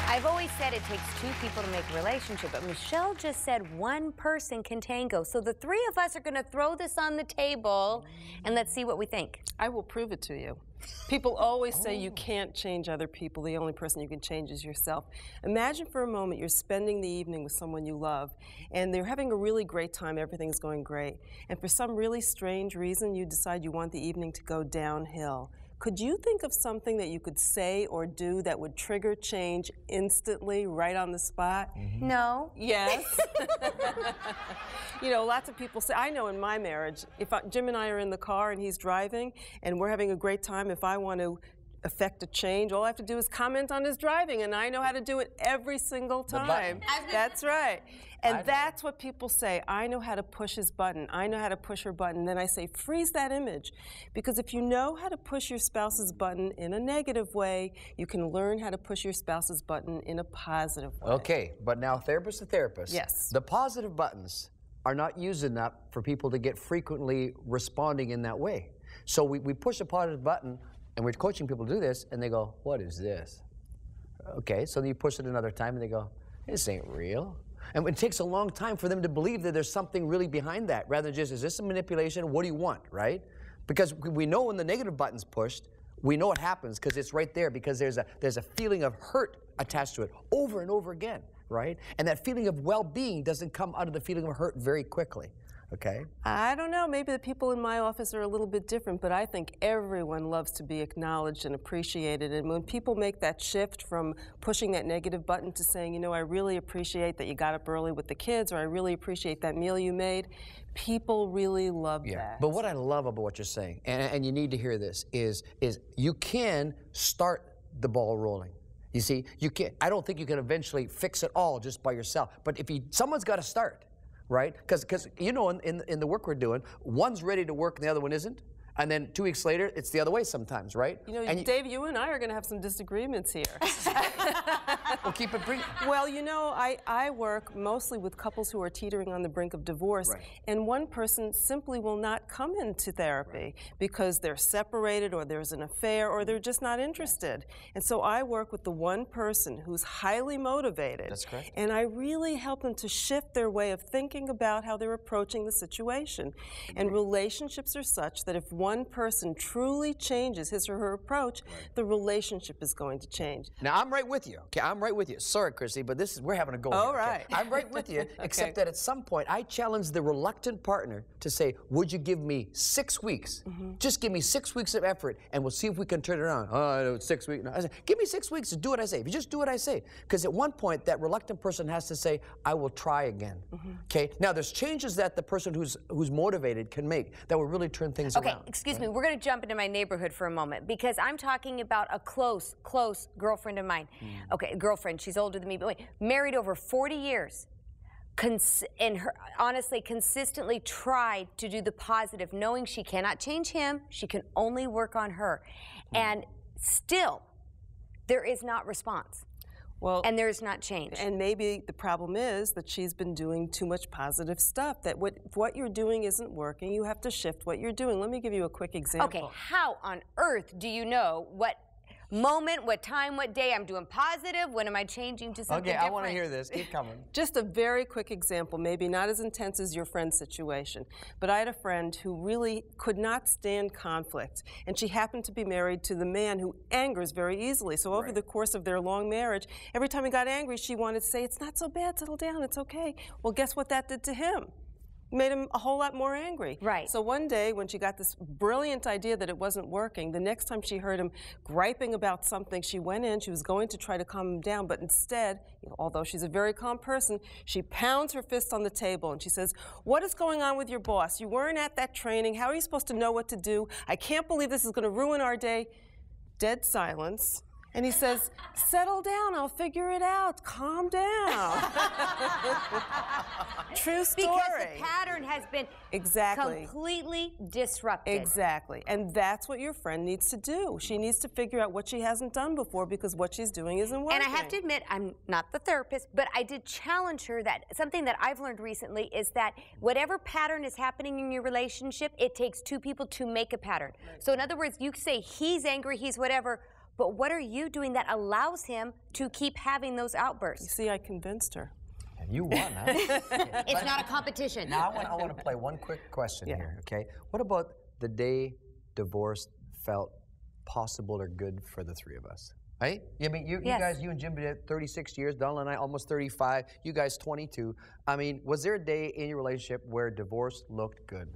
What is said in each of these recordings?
I've always said it takes two people to make a relationship, but Michele just said one person can tango. So the three of us are going to throw this on the table, and let's see what we think. I will prove it to you. People always say you can't change other people. The only person you can change is yourself. Imagine for a moment you're spending the evening with someone you love, and they're having a really great time, everything's going great. And for some really strange reason, you decide you want the evening to go downhill. Could you think of something that you could say or do that would trigger change instantly, right on the spot? No. Yes. You know, lots of people say, I know in my marriage, if Jim and I are in the car and he's driving and we're having a great time, if I want to affect a change, all I have to do is comment on his driving, and I know how to do it every single time. That's right. And that's what people say. I know how to push his button. I know how to push her button. Then I say, freeze that image. Because if you know how to push your spouse's button in a negative way, you can learn how to push your spouse's button in a positive way. Okay, but now therapist to therapist. Yes. The positive buttons are not used enough for people to get frequently responding in that way. So we push a positive button, and we're coaching people to do this, and they go, what is this? Okay, so then you push it another time, and they go, this ain't real. And it takes a long time for them to believe that there's something really behind that, rather than just, is this a manipulation? What do you want, right? Because we know when the negative button's pushed, we know it happens because it's right there, because there's a feeling of hurt attached to it over and over again, right? And that feeling of well-being doesn't come out of the feeling of hurt very quickly. Okay. I don't know, maybe the people in my office are a little bit different, but I think everyone loves to be acknowledged and appreciated. And when people make that shift from pushing that negative button to saying, you know, I really appreciate that you got up early with the kids, or I really appreciate that meal you made, people really love that. But what I love about what you're saying, and you need to hear this, is you can start the ball rolling. You see, you can. I don't think you can eventually fix it all just by yourself. But if someone's got to start. Right? Because you know, in the work we're doing, one's ready to work and the other one isn't. And then 2 weeks later, it's the other way sometimes, right? You know, Dave, you and I are going to have some disagreements here. We'll keep it brief. Well, you know, I work mostly with couples who are teetering on the brink of divorce, and one person simply will not come into therapy because they're separated, or there's an affair, or they're just not interested. And so I work with the one person who's highly motivated. That's correct. And I really help them to shift their way of thinking about how they're approaching the situation. And relationships are such that if one person truly changes his or her approach, the relationship is going to change. Now, I'm right with you. Okay, I'm right with you. Sorry, Christie, but we're having a go. All here, right. Okay? I'm right with you, except that at some point, I challenge the reluctant partner to say, would you give me 6 weeks? Just give me 6 weeks of effort, and we'll see if we can turn it around. Oh, it's 6 weeks. No. I say, give me 6 weeks to do what I say. If you just do what I say. Because at one point, that reluctant person has to say, I will try again. Okay? Now, there's changes that the person who's motivated can make that will really turn things around. Okay, excuse me. We're going to jump into my neighborhood for a moment, because I'm talking about a close girlfriend of mine. Okay, girlfriend. She's older than me, but wait, married over 40 years. And her, honestly, consistently tried to do the positive, knowing she cannot change him. She can only work on her. And still, there is not response. Well, and there's not change. And maybe the problem is that she's been doing too much positive stuff, that what you're doing isn't working. You have to shift what you're doing. Let me give you a quick example. Okay, how on earth do you know what moment, what time, what day I'm doing positive? When am I changing to something different? I want to hear this. Keep coming. Just a very quick example, maybe not as intense as your friend's situation, but I had a friend who really could not stand conflict, and she happened to be married to the man who angers very easily. So over the course of their long marriage, every time he got angry, she wanted to say, it's not so bad, settle down, it's okay. Well, guess what that did to him? Made him a whole lot more angry. Right. So one day when she got this brilliant idea that it wasn't working, the next time she heard him griping about something, she went in, she was going to try to calm him down, but instead, although she's a very calm person, she pounds her fist on the table and she says, what is going on with your boss? You weren't at that training. How are you supposed to know what to do? I can't believe this is going to ruin our day. Dead silence. And he says, settle down, I'll figure it out. Calm down. True story. Because the pattern has been completely disrupted. Exactly. And that's what your friend needs to do. She needs to figure out what she hasn't done before, because what she's doing isn't working. And I have to admit, I'm not the therapist, but I did challenge her that something that I've learned recently is that whatever pattern is happening in your relationship, it takes two people to make a pattern. So in other words, you say he's angry, he's whatever, But what are you doing that allows him to keep having those outbursts? You see, I convinced her. You won, huh? It's not a competition. Now I want to play one quick question here, okay? What about the day divorce felt possible or good for the three of us? Right? I mean, you guys, you and Jim did 36 years, Donald and I almost 35, you guys 22. I mean, was there a day in your relationship where divorce looked good?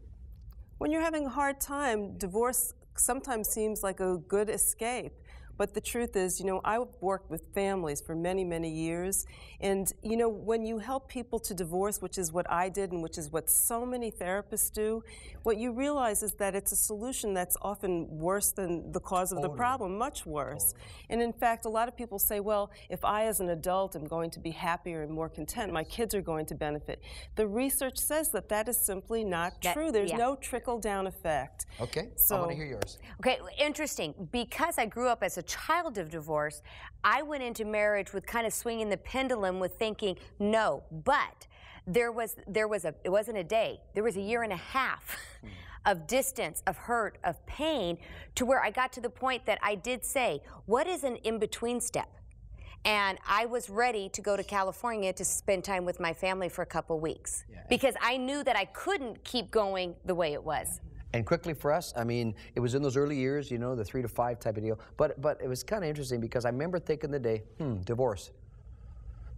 When you're having a hard time, divorce sometimes seems like a good escape. But the truth is, you know, I've worked with families for many, many years. And, you know, when you help people to divorce, which is what I did and which is what so many therapists do, what you realize is that it's a solution that's often worse than the cause of the problem, much worse. And in fact, a lot of people say, well, if I as an adult am going to be happier and more content, my kids are going to benefit. The research says that that is simply not true. There's no trickle-down effect. Okay, so, I want to hear yours. Okay, interesting. Because I grew up as a child of divorce, I went into marriage with kind of swinging the pendulum with thinking, no, but it wasn't a day, there was a year and a half of distance, of hurt, of pain, to where I got to the point that I did say, what is an in-between step? And I was ready to go to California to spend time with my family for a couple weeks because I knew that I couldn't keep going the way it was. And quickly for us, I mean, it was in those early years, you know, the 3 to 5 type of deal. But it was kind of interesting because I remember thinking the day, divorce.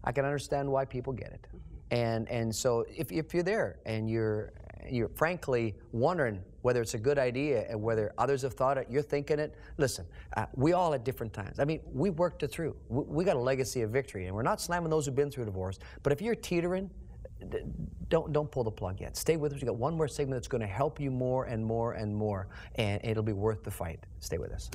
I can understand why people get it. And so if you're there and you're frankly wondering whether it's a good idea and whether others have thought it, you're thinking it, listen, we all at different times. I mean, we worked it through. We got a legacy of victory, and we're not slamming those who've been through divorce. But if you're teetering, don't pull the plug yet. Stay with us. We got one more segment that's going to help you more and more and more, and it'll be worth the fight. Stay with us.